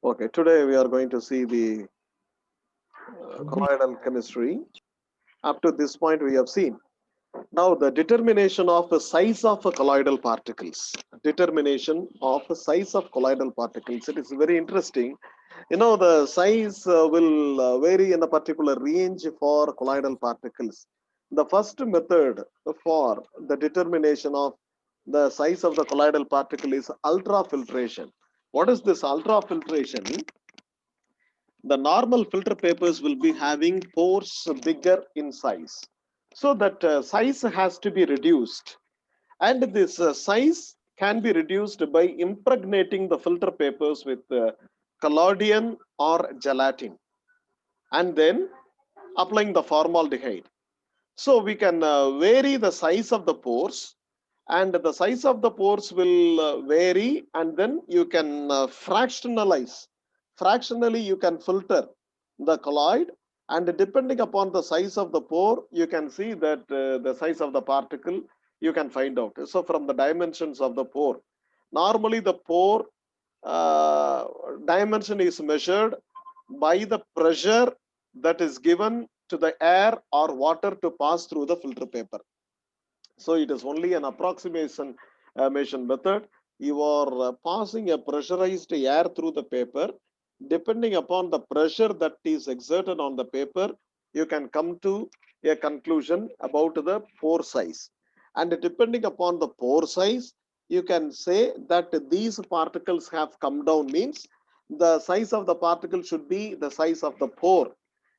Okay, today we are going to see the colloidal chemistry. Up to this point, we have seen. Now, the determination of the size of colloidal particles. Determination of the size of colloidal particles. It is very interesting. The size will vary in a particular range for colloidal particles. The first method for the determination of the size of the colloidal particle is ultrafiltration. What is this ultrafiltration? The normal filter papers will be having pores bigger in size. So that size has to be reduced. And this size can be reduced by impregnating the filter papers with collodion or gelatin and then applying the formaldehyde. So we can vary the size of the pores, and the size of the pores will vary, and then you can fractionalize. Fractionally, you can filter the colloid, and depending upon the size of the pore, you can see that the size of the particle you can find out. So from the dimensions of the pore, normally the pore uh, dimension is measured by the pressure that is given to the air or water to pass through the filter paper. So it is only an approximation method. You are passing a pressurized air through the paper. Depending upon the pressure that is exerted on the paper, you can come to a conclusion about the pore size. And depending upon the pore size, you can say that these particles have come down, means the size of the particle should be the size of the pore.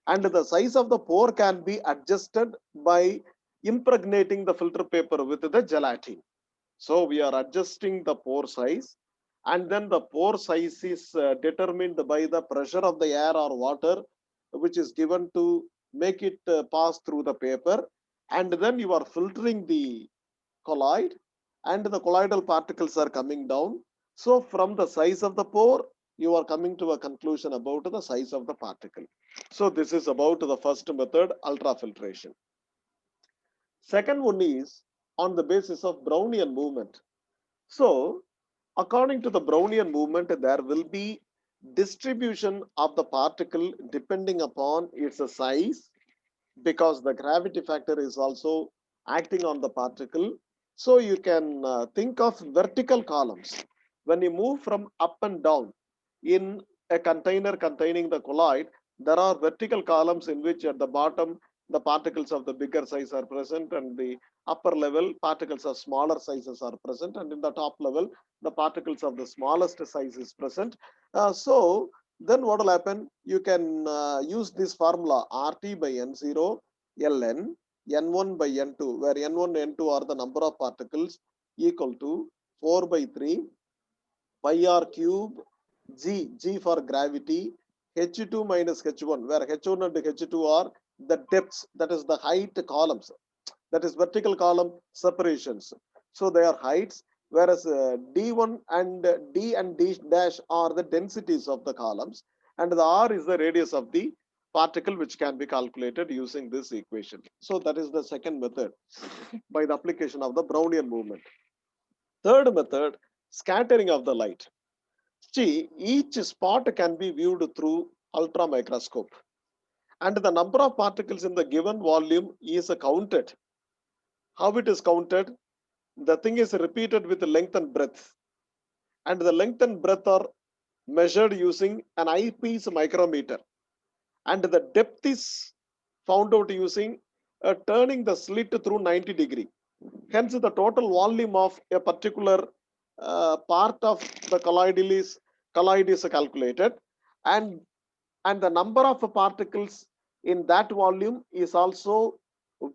And the size of the pore can be adjusted by impregnating the filter paper with the gelatin. So we are adjusting the pore size, and then the pore size is determined by the pressure of the air or water which is given to make it pass through the paper. And then you are filtering the colloid, and the colloidal particles are coming down. So from the size of the pore, you are coming to a conclusion about the size of the particle. So this is about the first method, ultrafiltration. Second one is on the basis of Brownian movement. So, according to the Brownian movement, there will be distribution of the particle depending upon its size, because the gravity factor is also acting on the particle. So, you can think of vertical columns. When you move from up and down in a container containing the colloid, there are vertical columns in which at the bottom the particles of the bigger size are present, and the upper level particles of smaller sizes are present, and in the top level the particles of the smallest size is present. So then what will happen? You can use this formula RT by N0 Ln N1 by N2, where N1 and N2 are the number of particles, equal to 4 by 3 pi r cube G for gravity, H2 minus H1, where H1 and H2 are the depths, that is the height columns, that is vertical column separations. So they are heights, whereas D1 and D and D dash are the densities of the columns, and the R is the radius of the particle, which can be calculated using this equation. So that is the second method by the application of the Brownian movement. Third method, scattering of the light. See, each spot can be viewed through ultra microscope, and the number of particles in the given volume is counted. How it is counted? The thing is repeated with length and breadth, and the length and breadth are measured using an eyepiece micrometer, and the depth is found out using turning the slit through 90-degree. Hence, the total volume of a particular part of the colloid is calculated, and the number of particles in that volume is also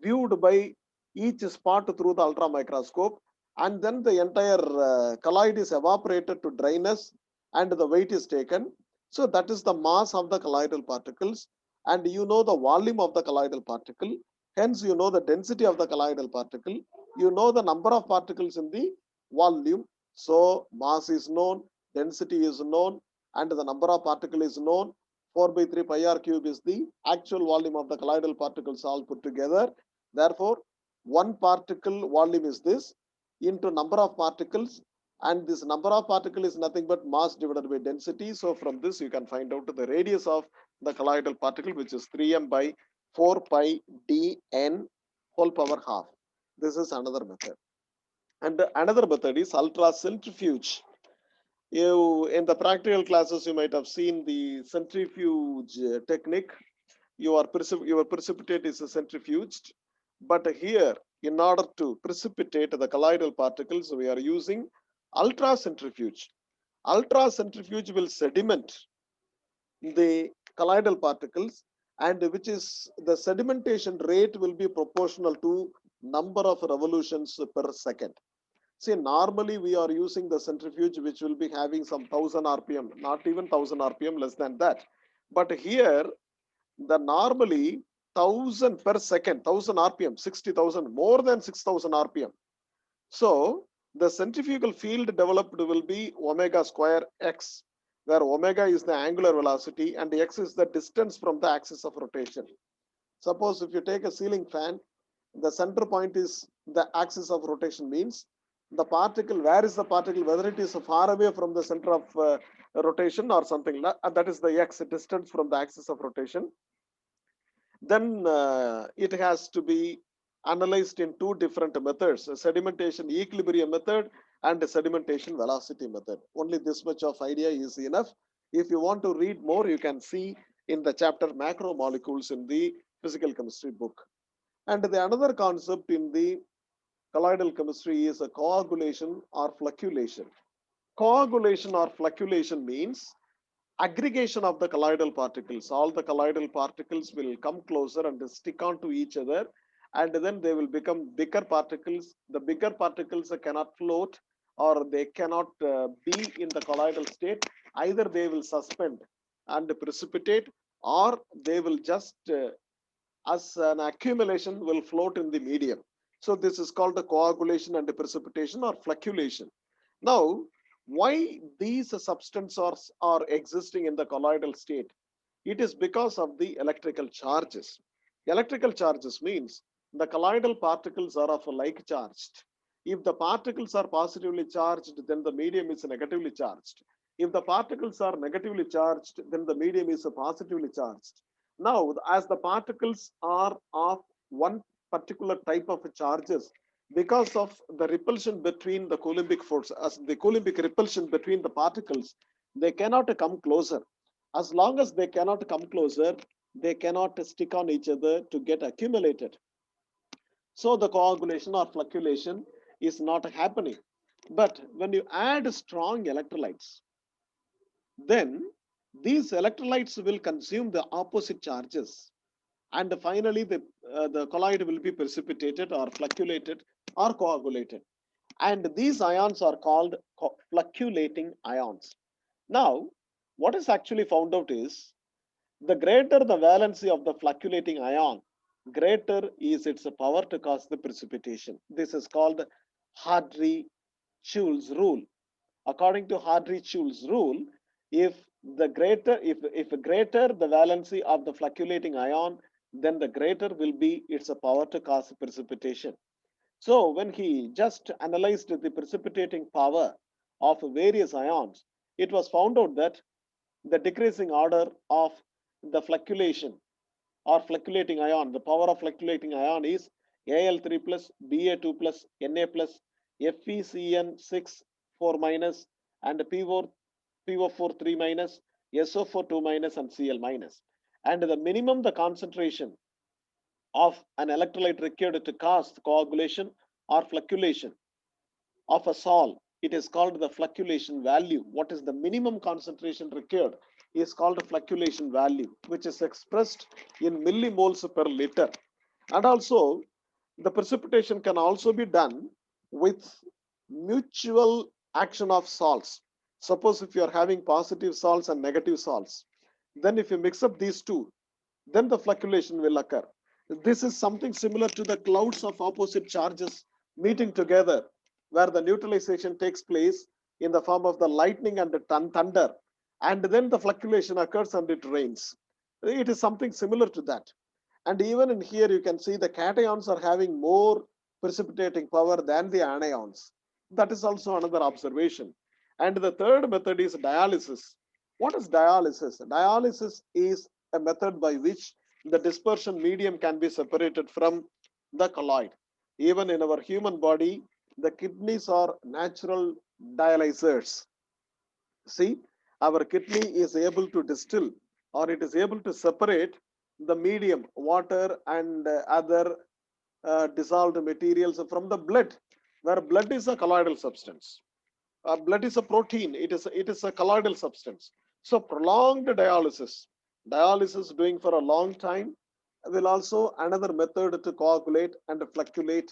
viewed by each spot through the ultra microscope, and then the entire colloid is evaporated to dryness and the weight is taken. So that is the mass of the colloidal particles, and you know the volume of the colloidal particle, hence you know the density of the colloidal particle, you know the number of particles in the volume. So mass is known, density is known, and the number of particles is known. 4 by 3 pi r cube is the actual volume of the colloidal particles all put together. Therefore, one particle volume is this into number of particles And this number of particle is nothing but mass divided by density. So from this you can find out the radius of the colloidal particle, which is 3m by 4 pi dn whole power half. This is another method. And another method is ultracentrifuge. You in the practical classes you might have seen the centrifuge technique. Your precipitate is centrifuged, but here in order to precipitate the colloidal particles we are using ultracentrifuge. Ultracentrifuge will sediment the colloidal particles, and which is the sedimentation rate will be proportional to number of revolutions per second. See, normally we are using the centrifuge which will be having some 1000 rpm, not even 1000 rpm, less than that. But here the normally 1000 per second, 1000 rpm, 60,000, more than 6000 rpm. So the centrifugal field developed will be omega square x, where omega is the angular velocity and x is the distance from the axis of rotation. Suppose if you take a ceiling fan, the center point is the axis of rotation, means the particle, where is the particle, whether it is far away from the center of rotation or something, that is the x distance from the axis of rotation. Then it has to be analyzed in two different methods: a sedimentation equilibrium method and a sedimentation velocity method. Only this much of idea is enough. If you want to read more, you can see in the chapter macromolecules in the physical chemistry book. And the another concept in the colloidal chemistry is a coagulation or flocculation. Coagulation or flocculation means aggregation of the colloidal particles. All the colloidal particles will come closer and stick on to each other, and then they will become bigger particles. The bigger particles cannot float, or they cannot be in the colloidal state. Either they will suspend and precipitate, or they will just as an accumulation will float in the medium. So this is called the coagulation and the precipitation or flocculation. Now, why these substances are existing in the colloidal state? It is because of the electrical charges. Electrical charges means the colloidal particles are of a like charged. If the particles are positively charged, then the medium is negatively charged. If the particles are negatively charged, then the medium is positively charged. Now, as the particles are of one particular type of charges, because of the repulsion between the Coulombic force, as the Coulombic repulsion between the particles, they cannot come closer. As long as they cannot come closer, they cannot stick on each other to get accumulated. So the coagulation or flocculation is not happening. But when you add strong electrolytes, then these electrolytes will consume the opposite charges, and finally the colloid will be precipitated or flocculated or coagulated, and these ions are called flocculating ions. Now what is actually found out is, the greater the valency of the flocculating ion, greater is its power to cause the precipitation. This is called Hartree-Schulze rule. According to Hartree-Schulze rule, if greater the valency of the flocculating ion, then the greater will be its power to cause precipitation. So when he just analyzed the precipitating power of various ions, it was found out that the decreasing order of the flocculation or flocculating ion, the power of flocculating ion is Al3 plus, Ba2 plus, Na plus, FeCN6 4 minus, and PO4 3 minus, SO4 2 minus, and Cl minus. And the minimum the concentration of an electrolyte required to cause coagulation or flocculation of a sol, it is called the flocculation value. What is the minimum concentration required is called a flocculation value, which is expressed in millimoles per liter. And also the precipitation can also be done with mutual action of salts. Suppose if you are having positive salts and negative salts, then if you mix up these two, then the flocculation will occur. This is something similar to the clouds of opposite charges meeting together, where the neutralization takes place in the form of the lightning and the thunder, and then the flocculation occurs and it rains. It is something similar to that. And even in here, you can see the cations are having more precipitating power than the anions. That is also another observation. And the third method is dialysis. What is dialysis? Dialysis is a method by which the dispersion medium can be separated from the colloid. Even in our human body, the kidneys are natural dialysers. See, our kidney is able to distill, or it is able to separate the medium, water and other dissolved materials from the blood, where blood is a colloidal substance. Blood is a protein. It is a colloidal substance. So prolonged dialysis doing for a long time will also another method to coagulate and flocculate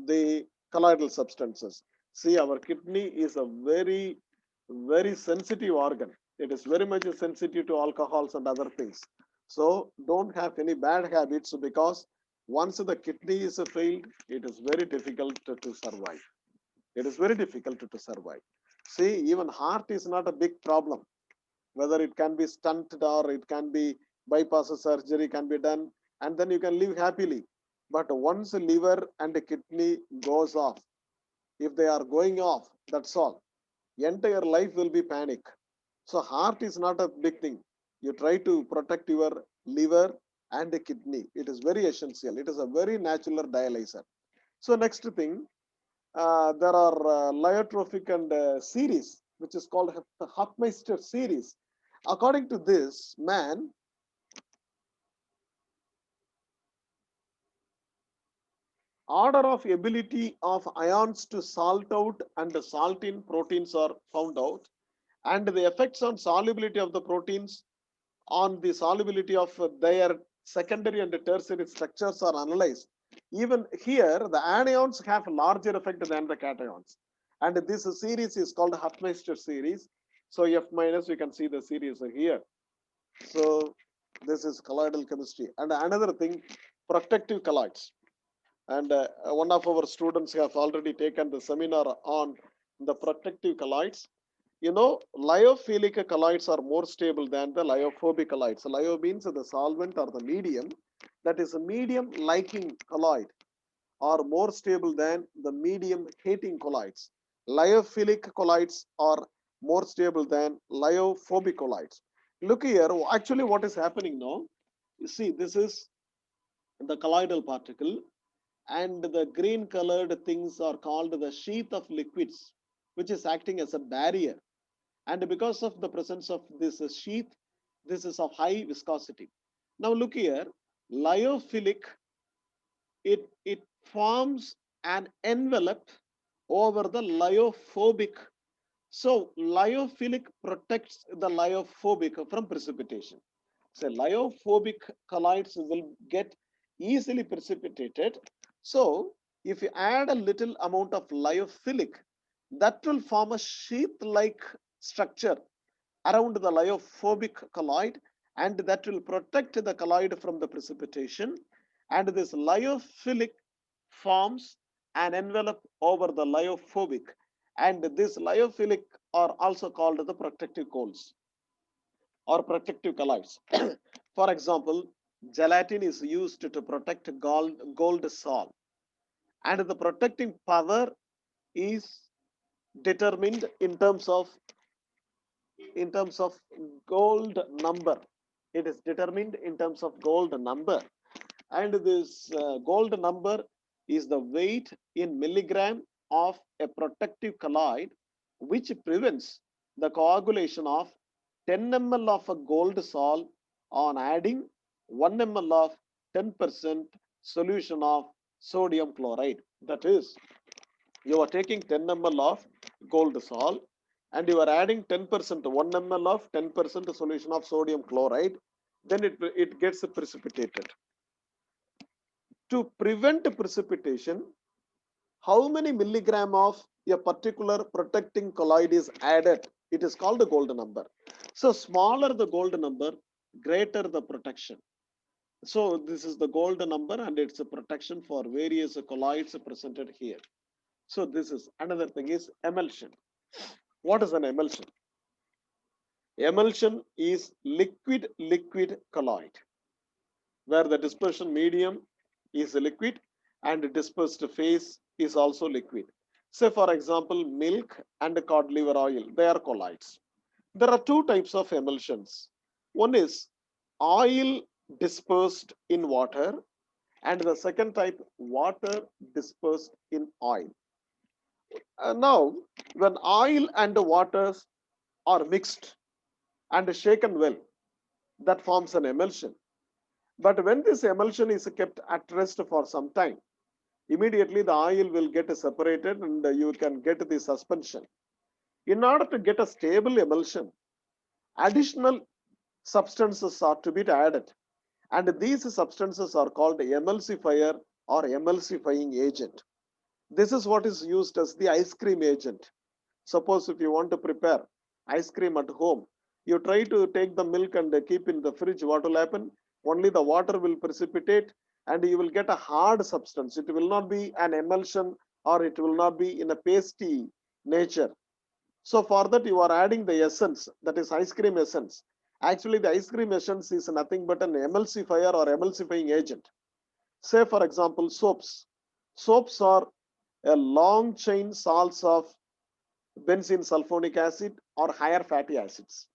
the colloidal substances. See, our kidney is a very sensitive organ. It is very much sensitive to alcohols and other things. So don't have any bad habits, because once the kidney is failed, it is very difficult to survive. It is very difficult to survive. See, even heart is not a big problem. Whether it can be stunted or it can be bypass surgery can be done, and then you can live happily. But once the liver and the kidney goes off, if they are going off, that's all. Entire life will be panic. So heart is not a big thing. You try to protect your liver and the kidney. It is very essential. It is a very natural dialyzer. So next thing, there are lyotropic and series, which is called the Hofmeister series. According to this, man, order of ability of ions to salt out and salt in proteins are found out, and the effects on solubility of the proteins on the solubility of their secondary and tertiary structures are analyzed. Even here, the anions have a larger effect than the cations. And this series is called Hofmeister series. So F minus, you can see the series here. So this is colloidal chemistry. And another thing, protective colloids. And one of our students have already taken the seminar on the protective colloids. You know, lyophilic colloids are more stable than the lyophobic colloids. Lyo means the solvent or the medium. That is a medium liking colloid are more stable than the medium hating colloids. Lyophilic colloids are more stable than lyophobic colloids. Look here, actually what is happening now? You see, this is the colloidal particle, and the green colored things are called the sheath of liquids, which is acting as a barrier. And because of the presence of this sheath, this is of high viscosity. Now look here, lyophilic, it forms an envelope over the lyophobic. So lyophilic protects the lyophobic from precipitation. So lyophobic colloids will get easily precipitated. So if you add a little amount of lyophilic, that will form a sheath-like structure around the lyophobic colloid, and that will protect the colloid from the precipitation. And this lyophilic forms an envelope over the lyophobic, and this lyophilic are also called the protective coals or protective colloids. For example, gelatin is used to protect gold sol, and the protecting power is determined in terms of gold number. It is determined in terms of gold number, and this gold number is the weight in milligram of a protective colloid, which prevents the coagulation of 10 ml of a gold sol on adding 1 ml of 10% solution of sodium chloride. That is, you are taking 10 ml of gold sol and you are adding 10%, 1 ml of 10% solution of sodium chloride, then it gets precipitated. To prevent precipitation, how many milligram of a particular protecting colloid is added? It is called the gold number. So smaller the gold number, greater the protection. So this is the gold number, and it's a protection for various colloids presented here. So this is another thing is emulsion. What is an emulsion? Emulsion is liquid colloid, where the dispersion medium is a liquid and the dispersed phase is also liquid. Say for example, milk and cod liver oil, they are colloids. There are two types of emulsions. One is oil dispersed in water, and the second type, water dispersed in oil. Now, when oil and water are mixed and shaken well, that forms an emulsion. But when this emulsion is kept at rest for some time, immediately the oil will get separated and you can get the suspension. In order to get a stable emulsion, additional substances are to be added, and these substances are called emulsifier or emulsifying agent. This is what is used as the ice cream agent. Suppose if you want to prepare ice cream at home, you try to take the milk and keep in the fridge, what will happen? Only the water will precipitate and you will get a hard substance. It will not be an emulsion or it will not be in a pasty nature. So for that you are adding the essence, that is ice cream essence. Actually the ice cream essence is nothing but an emulsifier or emulsifying agent. Say for example soaps. Soaps are a long chain salts of benzene sulfonic acid or higher fatty acids.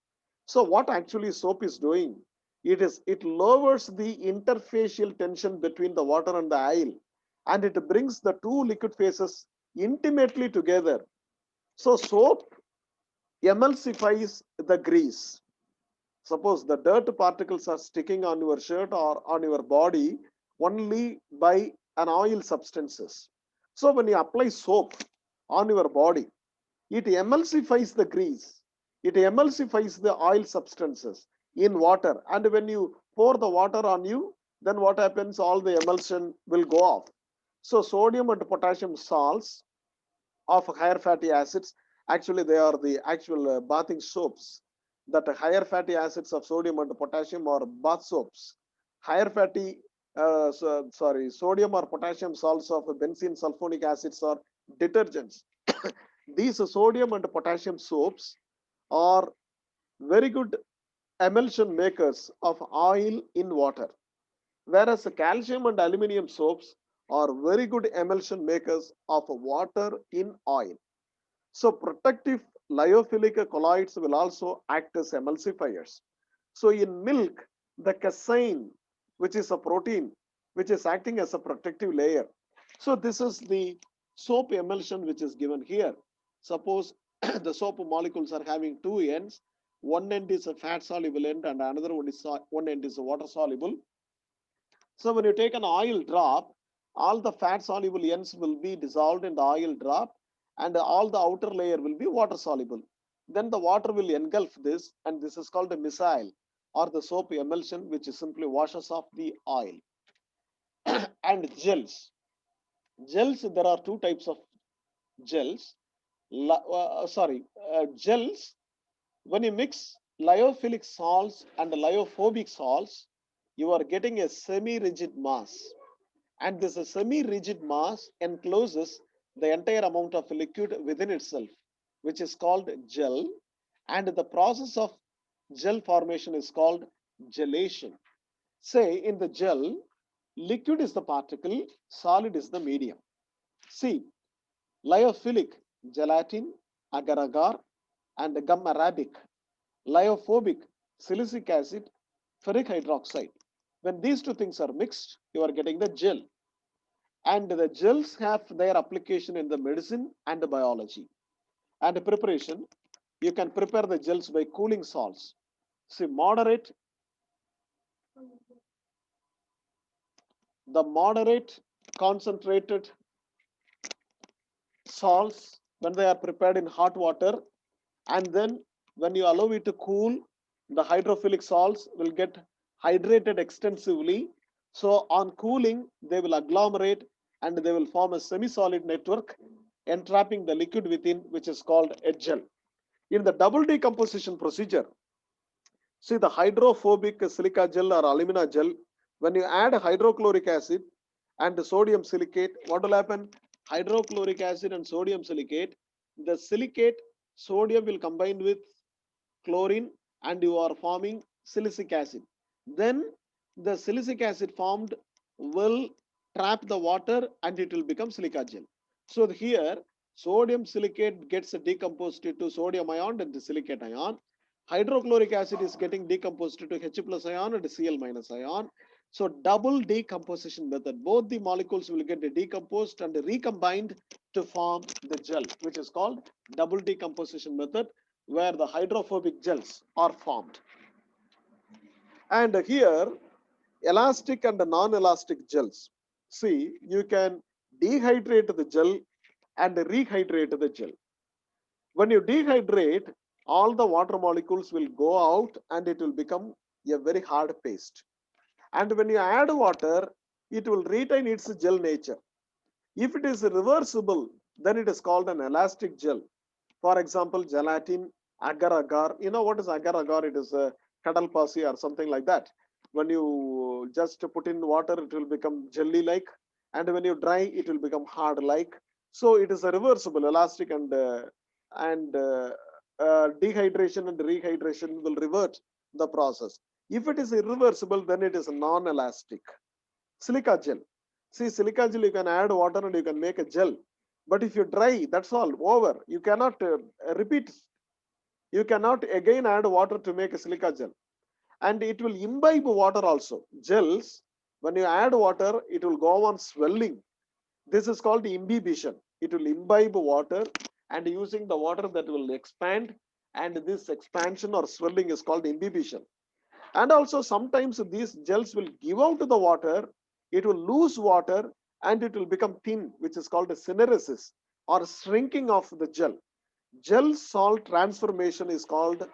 So what actually soap is doing? It lowers the interfacial tension between the water and the oil, and it brings the two liquid phases intimately together. So soap emulsifies the grease. Suppose the dirt particles are sticking on your shirt or on your body only by an oil substances. So when you apply soap on your body, it emulsifies the grease. It emulsifies the oil substances in water. And when you pour the water on you, then what happens? All the emulsion will go off. So sodium and potassium salts of higher fatty acids, actually they are the actual bathing soaps. That higher fatty acids of sodium and potassium are bath soaps. Higher fatty, sodium or potassium salts of benzene sulfonic acids are detergents. These sodium and potassium soaps are very good emulsion makers of oil in water, whereas calcium and aluminum soaps are very good emulsion makers of water in oil. So protective lyophilic colloids will also act as emulsifiers. So in milk, the casein, which is a protein, which is acting as a protective layer. So this is the soap emulsion which is given here. Suppose the soap molecules are having two ends. One end is a fat soluble end and another one end is a water soluble. So when you take an oil drop, all the fat soluble ends will be dissolved in the oil drop and all the outer layer will be water soluble. Then the water will engulf this and this is called a missile or the soap emulsion, which simply washes off the oil. And gels. Gels, there are two types of gels. Gels, when you mix lyophilic salts and lyophobic salts, you are getting a semi-rigid mass. And this semi-rigid mass encloses the entire amount of liquid within itself, which is called gel. And the process of gel formation is called gelation. Say in the gel, liquid is the particle, solid is the medium. See, lyophilic, gelatin, agar-agar, and gum arabic. Lyophobic, silicic acid, ferric hydroxide. When these two things are mixed, you are getting the gel. And the gels have their application in the medicine and the biology. And the preparation, you can prepare the gels by cooling salts. See, moderate concentrated salts when they are prepared in hot water, and then when you allow it to cool, the hydrophilic salts will get hydrated extensively. So on cooling, they will agglomerate and they will form a semi-solid network entrapping the liquid within, which is called a gel. In the double decomposition procedure, see the hydrophobic silica gel or alumina gel, when you add hydrochloric acid and sodium silicate, what will happen? Hydrochloric acid and sodium silicate, the silicate sodium will combine with chlorine and you are forming silicic acid. Then the silicic acid formed will trap the water and it will become silica gel. So here Sodium silicate gets decomposed to sodium ion and silicate ion. Hydrochloric acid is getting decomposed to H plus ion and Cl minus ion. So double decomposition method. Both the molecules will get decomposed and recombined to form the gel, which is called double decomposition method, where the hydrophobic gels are formed. And here, elastic and non-elastic gels. See, you can dehydrate the gel and rehydrate the gel. When you dehydrate, all the water molecules will go out and it will become a very hard paste. And when you add water, it will retain its gel nature. If it is reversible, then it is called an elastic gel. For example, gelatin, agar agar. You know what is agar agar? It is a kadalpasi or something like that. When you just put in water, it will become jelly like, and when you dry, it will become hard like. So it is a reversible, elastic, and dehydration and rehydration will revert the process. If it is irreversible, then it is non-elastic. Silica gel. See, silica gel, you can add water and you can make a gel. But if you dry, that's all, over. You cannot repeat. You cannot again add water to make a silica gel. And it will imbibe water also. Gels, when you add water, it will go on swelling. This is called imbibition. It will imbibe water, and using the water that will expand, and this expansion or swelling is called imbibition. And also sometimes these gels will give out to the water, it will lose water, and it will become thin, which is called a syneresis or shrinking of the gel. Gel salt transformation is called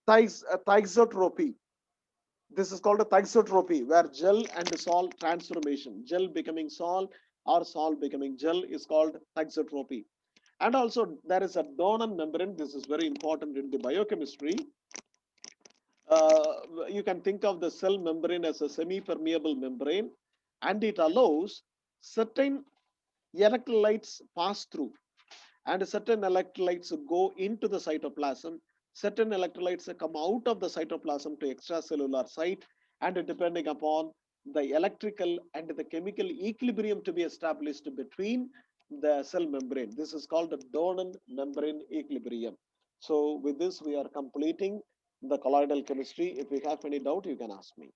thixotropy. This is called a thixotropy, where gel and salt transformation, gel becoming salt or salt becoming gel, is called thixotropy. And also there is a Donan membrane. This is very important in the biochemistry. You can think of the cell membrane as a semi-permeable membrane, and it allows certain electrolytes pass through, and certain electrolytes go into the cytoplasm. Certain electrolytes come out of the cytoplasm to extracellular site, and depending upon the electrical and the chemical equilibrium to be established between the cell membrane. This is called the Donan membrane equilibrium. So with this, we are completing the colloidal chemistry. If you have any doubt, you can ask me.